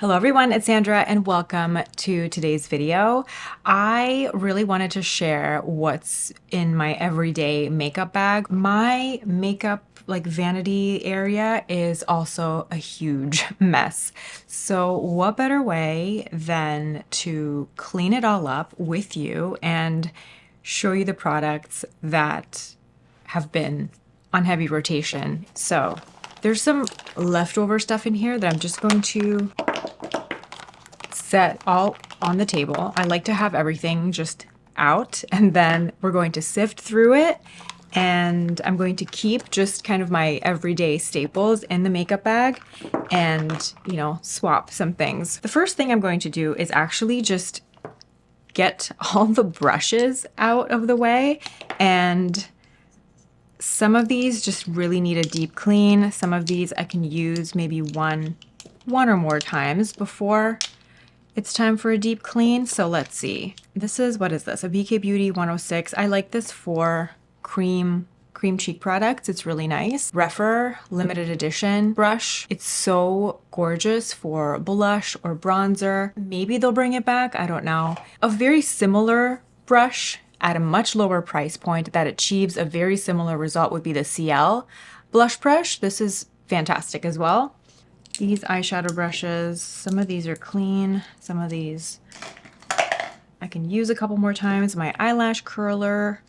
Hello everyone, it's Sandra and welcome to today's video. I really wanted to share what's in my everyday makeup bag. My makeup vanity area is also a huge mess. So what better way than to clean it all up with you and show you the products that have been on heavy rotation. So there's some leftover stuff in here that I'm just going to set all on the table. I like to have everything just out, and then we're going to sift through it, and I'm going to keep just kind of my everyday staples in the makeup bag and, you know, swap some things. The first thing I'm going to do is actually just get all the brushes out of the way, and some of these just really need a deep clean. Some of these I can use maybe one or more times before it's time for a deep clean. So let's see. This is, what is this? A BK Beauty 106. I like this for cream cheek products. It's really nice. Refer limited edition brush. It's so gorgeous for blush or bronzer. Maybe they'll bring it back. I don't know. A very similar brush at a much lower price point that achieves a very similar result would be the Ciele blush brush. This is fantastic as well. These eyeshadow brushes, some of these are clean, some of these I can use a couple more times. My eyelash curler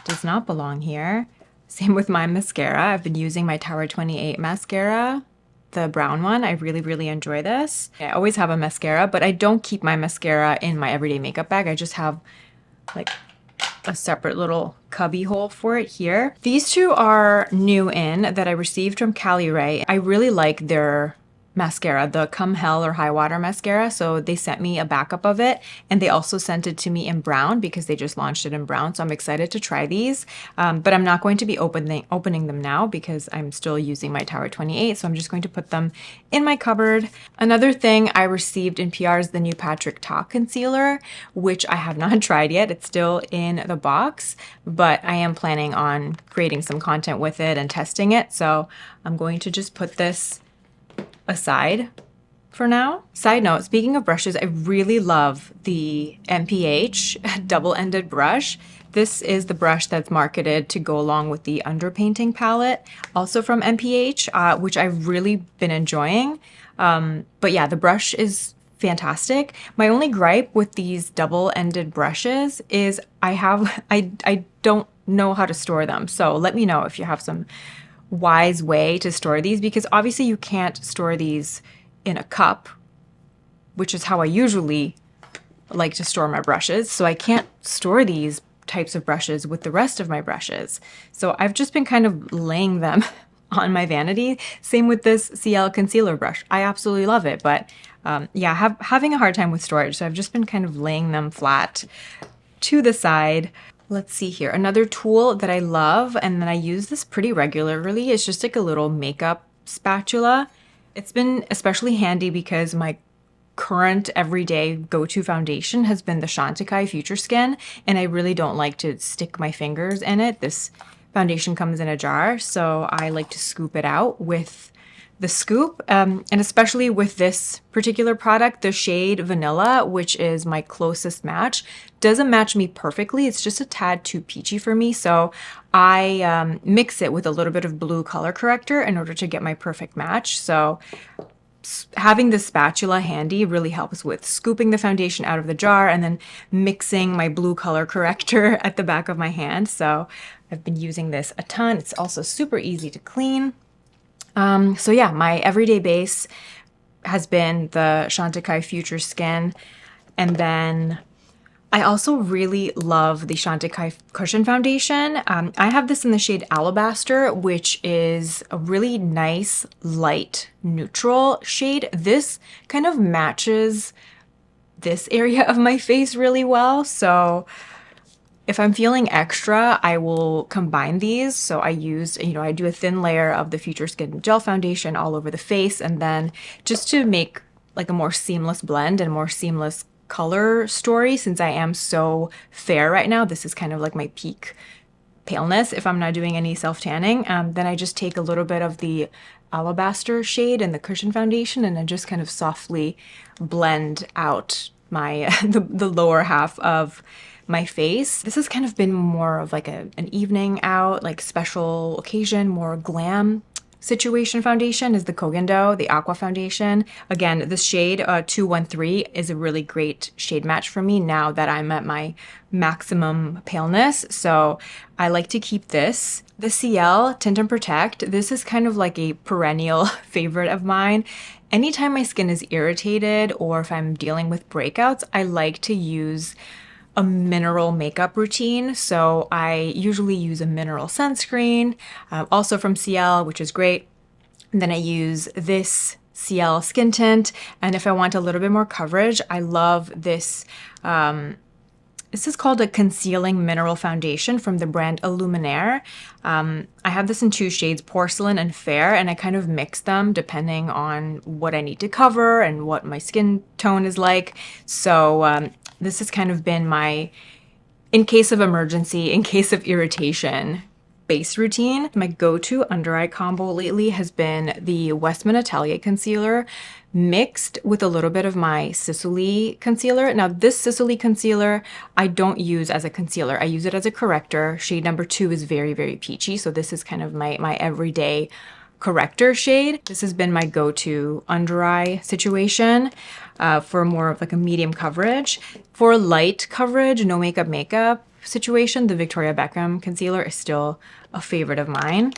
does not belong here. Same with my mascara. I've been using my Tower 28 mascara, the brown one. I really enjoy this. I always have a mascara, but I don't keep my mascara in my everyday makeup bag. I just have like a separate little cubby hole for it here. These two are new in that I received from Cali Ray. I really like their mascara, the Come Hell or High Water mascara. So they sent me a backup of it, and they also sent it to me in brown because they just launched it in brown. So I'm excited to try these, but I'm not going to be opening them now because I'm still using my Tower 28. So I'm just going to put them in my cupboard. Another thing I received in PR is the new Patrick Ta concealer, which I have not tried yet. It's still in the box, but I am planning on creating some content with it and testing it. So I'm going to just put this aside for now. Side note, speaking of brushes, I really love the m.ph double-ended brush. This is the brush that's marketed to go along with the Underpainting palette, also from m.ph, which I've really been enjoying. But yeah, the brush is fantastic. My only gripe with these double-ended brushes is I don't know how to store them. So let me know if you have some wise way to store these, because obviously you can't store these in a cup, which is how I usually like to store my brushes. So I can't store these types of brushes with the rest of my brushes. So I've just been kind of laying them on my vanity. Same with this Ciele concealer brush. I absolutely love it, but yeah, having a hard time with storage. So I've just been kind of laying them flat to the side. Let's see here. Another tool that I love and that I use this pretty regularly is just like a little makeup spatula. It's been especially handy because my current everyday go-to foundation has been the Chantecaille Future Skin, and I really don't like to stick my fingers in it. This foundation comes in a jar, so I like to scoop it out with the scoop, and especially with this particular product, the shade Vanilla, which is my closest match, doesn't match me perfectly. It's just a tad too peachy for me, so I mix it with a little bit of blue color corrector in order to get my perfect match. So having the spatula handy really helps with scooping the foundation out of the jar and then mixing my blue color corrector at the back of my hand. So I've been using this a ton. It's also super easy to clean. So yeah, my everyday base has been the Chantecaille Future Skin. And then I also really love the Chantecaille Cushion Foundation. I have this in the shade Alabaster, which is a really nice, light, neutral shade. This kind of matches this area of my face really well. So if I'm feeling extra, I will combine these. So I used, I do a thin layer of the Future Skin Gel Foundation all over the face. And then just to make like a more seamless blend and more seamless color story, since I am so fair right now, this is kind of like my peak paleness if I'm not doing any self-tanning. Then I just take a little bit of the Alabaster shade in the Cushion Foundation, and I just kind of softly blend out my the lower half of my face. This has kind of been more of like an evening out, like special occasion, more glam situation foundation is the Kogan Dough, the Aqua foundation. Again, this shade 213 is a really great shade match for me now that I'm at my maximum paleness. So I like to keep this. The Ciele Tint and Protect, this is kind of like a perennial favorite of mine. Anytime my skin is irritated or if I'm dealing with breakouts, I like to use a mineral makeup routine. So I usually use a mineral sunscreen, also from Ciele, which is great. And then I use this Ciele skin tint. And if I want a little bit more coverage, I love this. This is called a Concealing Mineral Foundation from the brand Illuminare. I have this in 2 shades, Porcelain and Fair, and I kind of mix them depending on what I need to cover and what my skin tone is like. So this has kind of been my, in case of emergency, in case of irritation, base routine. My go-to under eye combo lately has been the Westman Atelier Concealer mixed with a little bit of my Sisley concealer. Now this Sisley concealer I don't use as a concealer. I use it as a corrector. Shade number 2 is very, very peachy. So this is kind of my everyday corrector shade. This has been my go-to under eye situation for more of like a medium coverage. For light coverage, no makeup situation, the Victoria Beckham concealer is still a favorite of mine.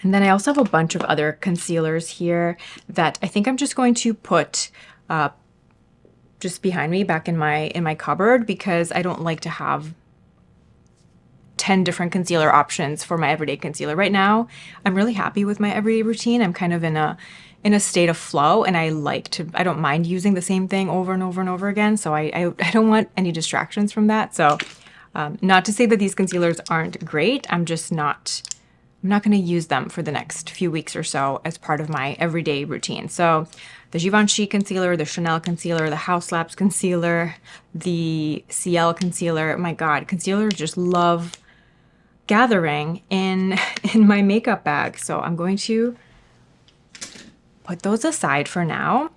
And then I also have a bunch of other concealers here that I think I'm just going to put just behind me back in my cupboard because I don't like to have 10 different concealer options for my everyday concealer. Right now, I'm really happy with my everyday routine. I'm kind of in a state of flow, and I don't mind using the same thing over and over and over again. So I don't want any distractions from that. So not to say that these concealers aren't great. I'm not going to use them for the next few weeks or so as part of my everyday routine. So the Givenchy concealer, the Chanel concealer, the House Labs concealer, the Ciele concealer. My God, concealers just love gathering in my makeup bag. So I'm going to put those aside for now.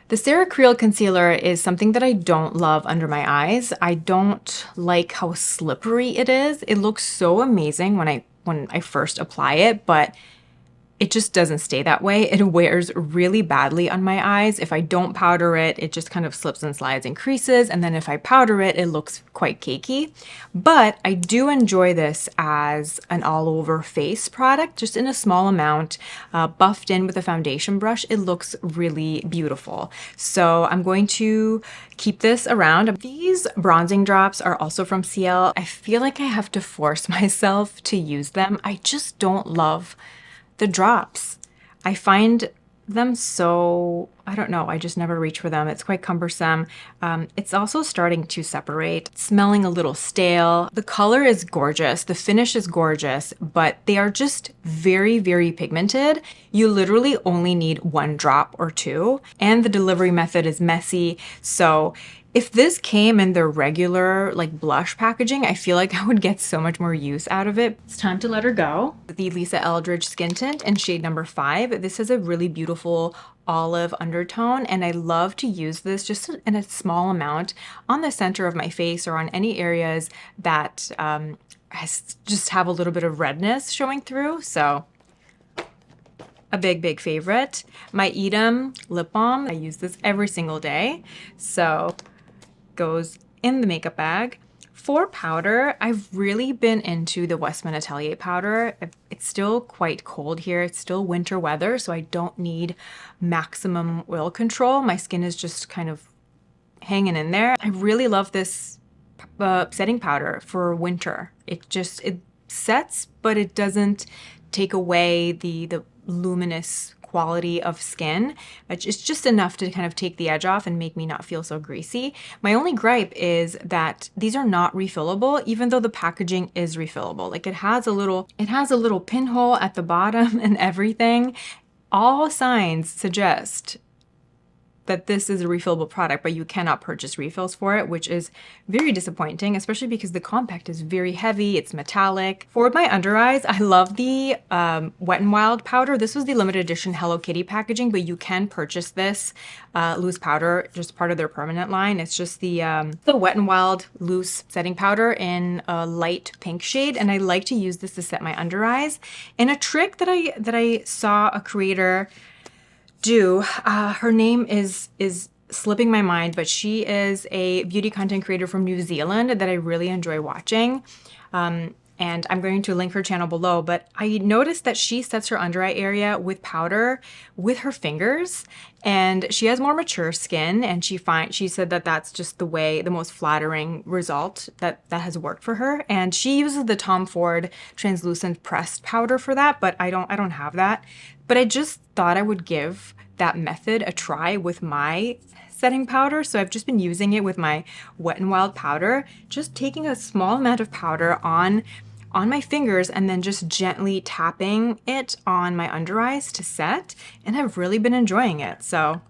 The Sarah Creel concealer is something that I don't love under my eyes. I don't like how slippery it is. It looks so amazing when I first apply it, but it just doesn't stay that way. It wears really badly on my eyes. If I don't powder it, it just kind of slips and slides and creases. And then if I powder it, it looks quite cakey. But I do enjoy this as an all over face product, just in a small amount, buffed in with a foundation brush. It looks really beautiful. So I'm going to keep this around. These bronzing drops are also from Ciele. I feel like I have to force myself to use them. I just don't love the drops. I find them so, I don't know, I just never reach for them. It's quite cumbersome. It's also starting to separate, smelling a little stale. The color is gorgeous, the finish is gorgeous, but they are just very, very pigmented. You literally only need 1 drop or 2, and the delivery method is messy. So if this came in the regular like blush packaging, I feel like I would get so much more use out of it. It's time to let her go. The Lisa Eldridge Skin Tint in shade number 5. This is a really beautiful olive undertone, and I love to use this just in a small amount on the center of my face or on any areas that just have a little bit of redness showing through. So a big, big favorite. My Edam lip balm, I use this every single day. So goes in the makeup bag. For powder, I've really been into the Westman Atelier powder. It's still quite cold here. It's still winter weather, so I don't need maximum oil control. My skin is just kind of hanging in there. I really love this setting powder for winter. It sets, but it doesn't take away the luminous quality of skin. It's just enough to kind of take the edge off and make me not feel so greasy. My only gripe is that these are not refillable, even though the packaging is refillable. Like it has a little pinhole at the bottom and everything. All signs suggest that this is a refillable product, but you cannot purchase refills for it, which is very disappointing, especially because the compact is very heavy, it's metallic. For my under eyes, I love the Wet n Wild powder. This was the limited edition Hello Kitty packaging, but you can purchase this loose powder, just part of their permanent line. It's just the Wet n Wild loose setting powder in a light pink shade, and I like to use this to set my under eyes. And a trick that I saw a creator do, her name is slipping my mind, but she is a beauty content creator from New Zealand that I really enjoy watching. And I'm going to link her channel below, but I noticed that she sets her under eye area with powder with her fingers, and she has more mature skin, and she said that that's just the most flattering result that has worked for her. And she uses the Tom Ford translucent pressed powder for that, but I don't have that. But I just thought I would give that method a try with my setting powder. So I've just been using it with my Wet n Wild powder, just taking a small amount of powder on my fingers and then just gently tapping it on my under eyes to set, and I've really been enjoying it. So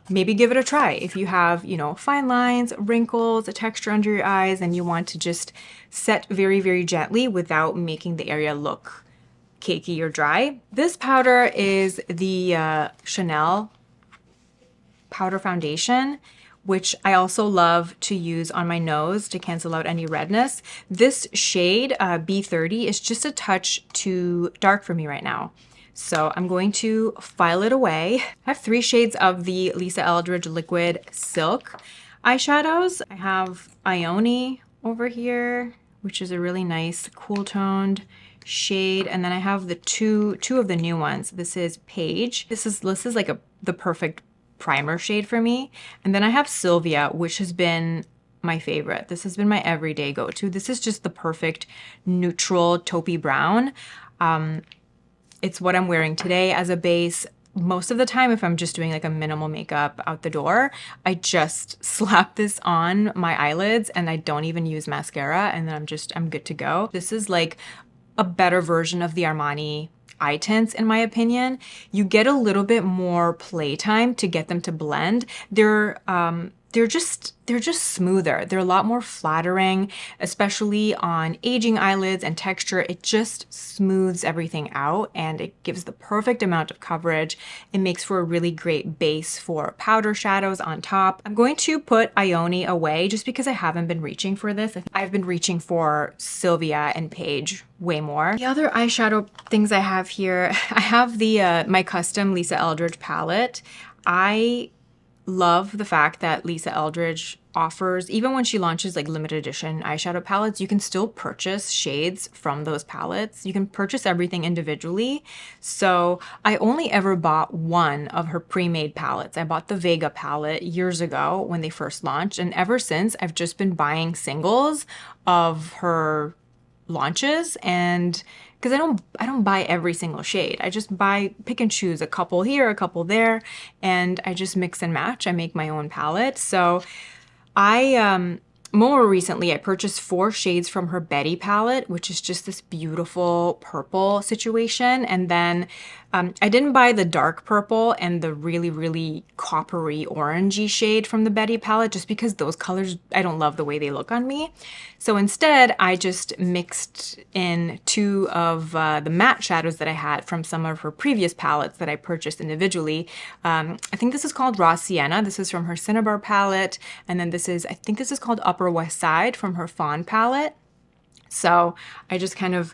maybe give it a try if you have, you know, fine lines, wrinkles, a texture under your eyes, and you want to just set very, very gently without making the area look cakey or dry. This powder is the Chanel powder foundation, which I also love to use on my nose to cancel out any redness. This shade, B30, is just a touch too dark for me right now. So I'm going to file it away. I have 3 shades of the Lisa Eldridge Liquid Silk eyeshadows. I have Ione over here, which is a really nice cool toned shade. And then I have the two of the new ones. This is Paige. This is like the perfect primer shade for me. And then I have Silvia, which has been my favorite. This has been my everyday go-to. This is just the perfect neutral taupey brown. It's what I'm wearing today as a base. Most of the time, if I'm just doing like a minimal makeup out the door, I just slap this on my eyelids and I don't even use mascara, and then I'm good to go. This is like a better version of the Armani eye tints, in my opinion. You get a little bit more playtime to get them to blend. They're just smoother. They're a lot more flattering, especially on aging eyelids and texture. It just smooths everything out and it gives the perfect amount of coverage. It makes for a really great base for powder shadows on top. I'm going to put Ione away just because I haven't been reaching for this. I've been reaching for Silvia and Paige way more. The other eyeshadow things I have here, I have the my custom Lisa Eldridge palette. I love the fact that Lisa Eldridge offers, even when she launches like limited edition eyeshadow palettes, you can still purchase shades from those palettes. You can purchase everything individually. So I only ever bought one of her pre-made palettes. I bought the Vega palette years ago when they first launched, and ever since I've just been buying singles of her launches, and because I don't buy every single shade. I just pick and choose a couple here, a couple there, and I just mix and match. I make my own palette. So more recently, I purchased 4 shades from her Betty palette, which is just this beautiful purple situation. And then I didn't buy the dark purple and the really, really coppery orangey shade from the Betty palette just because those colors, I don't love the way they look on me. So instead, I just mixed in 2 of the matte shadows that I had from some of her previous palettes that I purchased individually. I think this is called Raw Sienna. This is from her Cinnabar palette. And then I think this is called Upper West Side from her Fawn palette. So I just kind of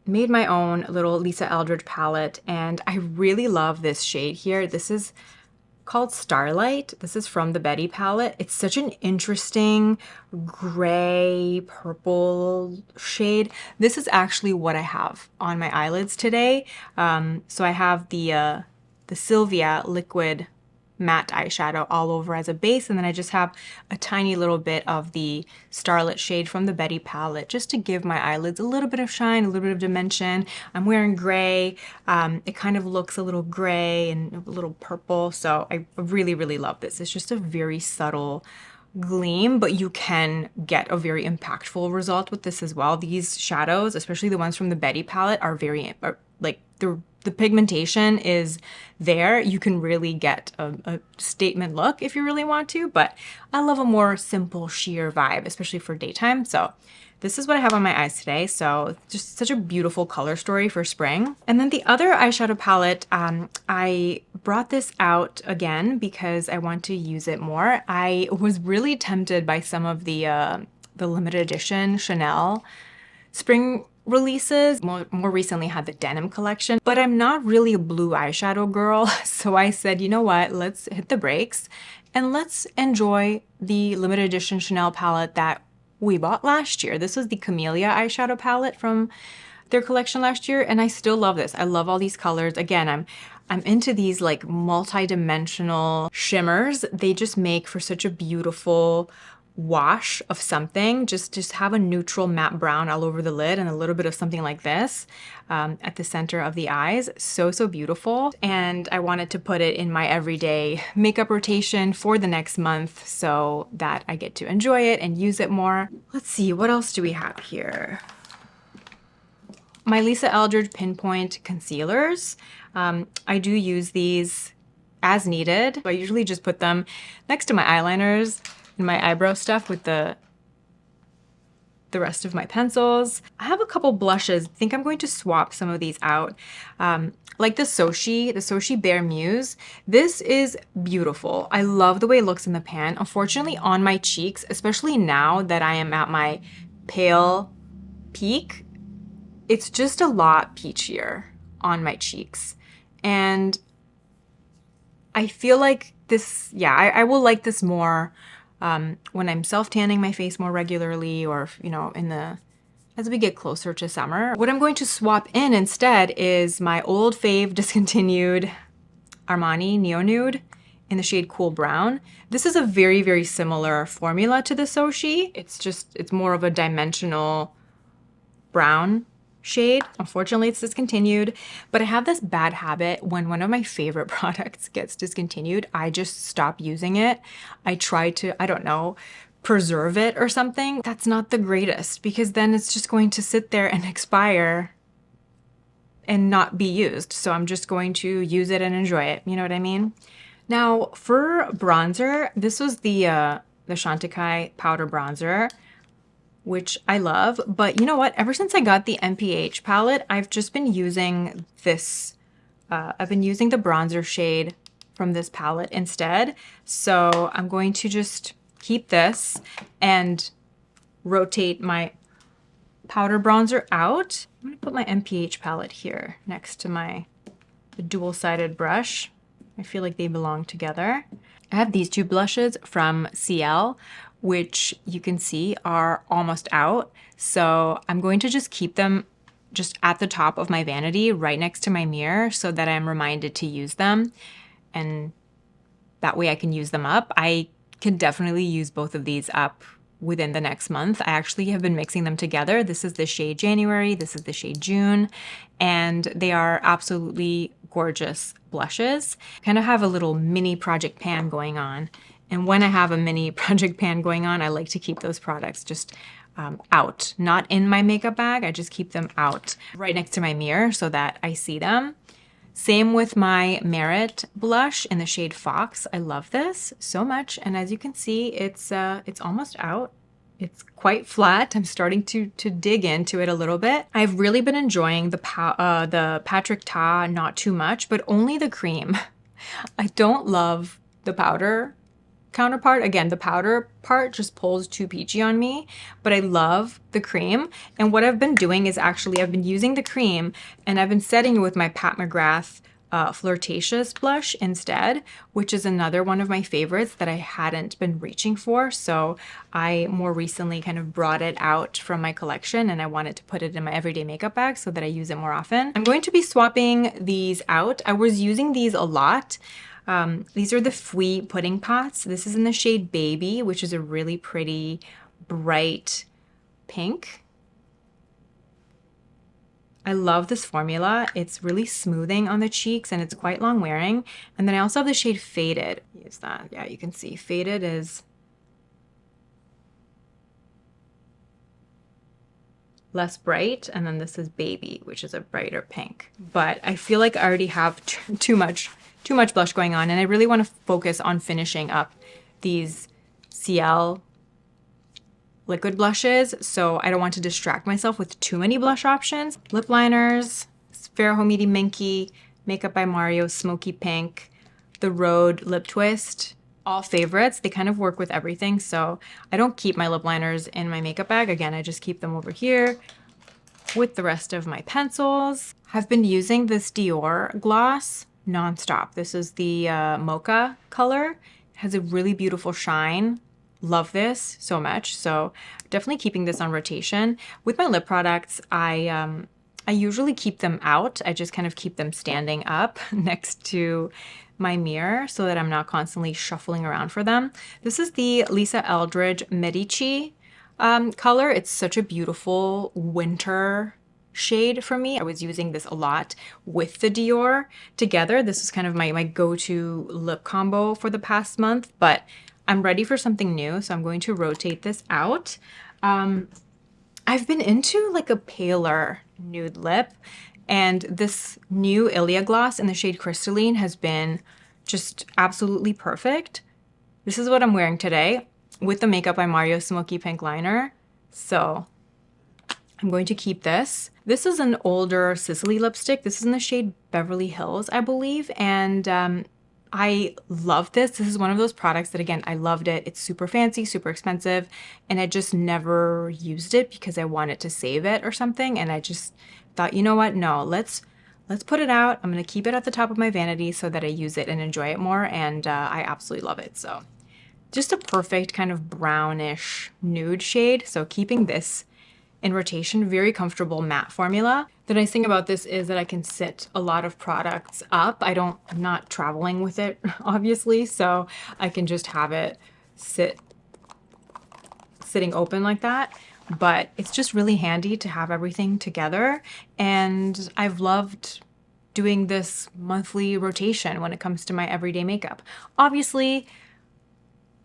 made my own little Lisa Eldridge palette, and I really love this shade here. This is called Starlight. This is from the Betty palette. It's such an interesting gray purple shade. This is actually what I have on my eyelids today. So I have the Silvia liquid matte eyeshadow all over as a base, and then I just have a tiny little bit of the Starlet shade from the Betty palette just to give my eyelids a little bit of shine, a little bit of dimension. I'm wearing gray. It kind of looks a little gray and a little purple, so I really, really love this. It's just a very subtle gleam, but you can get a very impactful result with this as well. These shadows, especially the ones from the Betty palette, are the pigmentation is there. You can really get a statement look if you really want to, but I love a more simple sheer vibe, especially for daytime. So this is what I have on my eyes today. So just such a beautiful color story for spring. And then the other eyeshadow palette, I brought this out again because I want to use it more. I was really tempted by some of the limited edition Chanel spring releases. More recently had the denim collection, but I'm not really a blue eyeshadow girl. So I said, you know what, let's hit the brakes and let's enjoy the limited edition Chanel palette that we bought last year. This was the Camellia eyeshadow palette from their collection last year, and I still love this. I love all these colors. Again, I'm into these like multi-dimensional shimmers. They just make for such a beautiful wash of something. Just have a neutral matte brown all over the lid and a little bit of something like this at the center of the eyes. So beautiful. And I wanted to put it in my everyday makeup rotation for the next month so that I get to enjoy it and use it more. Let's see, what else do we have here? My Lisa Eldridge Pinpoint concealers. I do use these as needed. I usually just put them next to my eyeliners and my eyebrow stuff with the rest of my pencils. I have a couple blushes. I think I'm going to swap some of these out. Like the SOSHE Bare Muse. This is beautiful. I love the way it looks in the pan. Unfortunately, on my cheeks, especially now that I am at my pale peak, it's just a lot peachier on my cheeks. And I feel like this, yeah, I will like this more when I'm self-tanning my face more regularly, or, you know, as we get closer to summer. What I'm going to swap in instead is my old fave discontinued Armani Neo Nude in the shade Cool Brown. This is a very similar formula to the SOSHE. It's more of a dimensional brown shade. Unfortunately, it's discontinued, but I have this bad habit when one of my favorite products gets discontinued, I just stop using it. I try to, I don't know, preserve it or something. That's not the greatest, because then it's just going to sit there and expire and not be used. So I'm just going to use it and enjoy it. You know what I mean? Now for bronzer, this was the Chantecaille powder bronzer, which I love, but you know what? Ever since I got the m.ph palette, I've just been using this, I've been using the bronzer shade from this palette instead. So I'm going to just keep this and rotate my powder bronzer out. I'm gonna put my m.ph palette here next to my dual-sided brush. I feel like they belong together. I have these two blushes from Ciele, which you can see are almost out. So I'm going to just keep them just at the top of my vanity right next to my mirror so that I'm reminded to use them. And that way I can use them up. I can definitely use both of these up within the next month. I actually have been mixing them together. This is the shade January, this is the shade June, and they are absolutely gorgeous blushes. Kind of have a little mini project pan going on. And when I have a mini project pan going on, I like to keep those products just out, not in my makeup bag. I just keep them out right next to my mirror so that I see them. Same with my Merit blush in the shade Fox. I love this so much. And as you can see, it's almost out. It's quite flat. I'm starting to dig into it a little bit. I've really been enjoying the Patrick Ta Not Too Much, but only the cream. I don't love the powder counterpart. Again, the powder part just pulls too peachy on me, but I love the cream. And what I've been doing is actually I've been using the cream and I've been setting it with my Pat McGrath Fleurtatious blush instead, which is another one of my favorites that I hadn't been reaching for. So I more recently kind of brought it out from my collection and I wanted to put it in my everyday makeup bag so that I use it more often. I'm going to be swapping these out. I was using these a lot. These are the Fwee pudding pots. This is in the shade Baby, which is a really pretty bright pink. I love this formula. It's really smoothing on the cheeks and it's quite long wearing. And then I also have the shade Faded. Use that. Yeah, you can see Faded is less bright, and then this is Baby, which is a brighter pink. But I feel like I already have too much blush going on, and I really want to focus on finishing up these Ciele liquid blushes, so I don't want to distract myself with too many blush options. Lip liners, Fair Homey Minky, Makeup by Mario Smoky Pink, the Rhode Lip Twist, all favorites. They kind of work with everything, so I don't keep my lip liners in my makeup bag. Again, I just keep them over here with the rest of my pencils. I've been using this Dior gloss nonstop. This is the mocha color. It has a really beautiful shine. Love this so much, so definitely keeping this on rotation. With my lip products, I usually keep them out. I just kind of keep them standing up next to my mirror so that I'm not constantly shuffling around for them. This is the Lisa Eldridge Medici color. It's such a beautiful winter shade for me. I was using this a lot with the Dior together. This is kind of my go-to lip combo for the past month, but I'm ready for something new, so I'm going to rotate this out. I've been into like a paler nude lip, and this new Ilia gloss in the shade Crystalline has been just absolutely perfect. This is what I'm wearing today with the Makeup by Mario Smoky Pink liner. So I'm going to keep this. This is an older Sisley lipstick. This is in the shade Beverly Hills, I believe, and I love this. This is one of those products that, again, I loved it. It's super fancy, super expensive, and I just never used it because I wanted to save it or something, and I just thought, you know what, no, let's put it out. I'm going to keep it at the top of my vanity so that I use it and enjoy it more, and I absolutely love it. So just a perfect kind of brownish nude shade. So keeping this in rotation, very comfortable matte formula. The nice thing about this is that I can sit a lot of products up. I'm not traveling with it, obviously, so I can just have it sitting open like that. But it's just really handy to have everything together, and I've loved doing this monthly rotation when it comes to my everyday makeup. Obviously,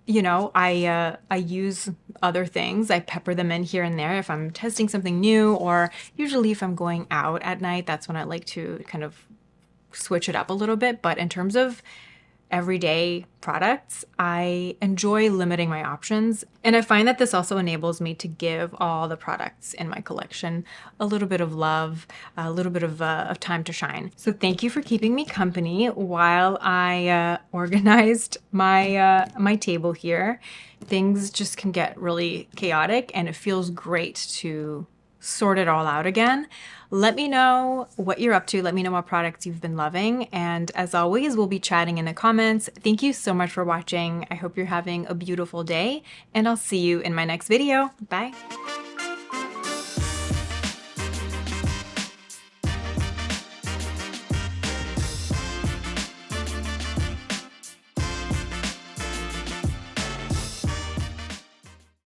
you know, I use other things. I pepper them in here and there if I'm testing something new, or usually if I'm going out at night, that's when I like to kind of switch it up a little bit. But in terms of everyday products, I enjoy limiting my options. And I find that this also enables me to give all the products in my collection a little bit of love, a little bit of time to shine. So thank you for keeping me company while I organized my table here. Things just can get really chaotic, and it feels great to sort it all out again. Let me know what you're up to. Let me know what products you've been loving. And as always, we'll be chatting in the comments. Thank you so much for watching. I hope you're having a beautiful day, and I'll see you in my next video. Bye.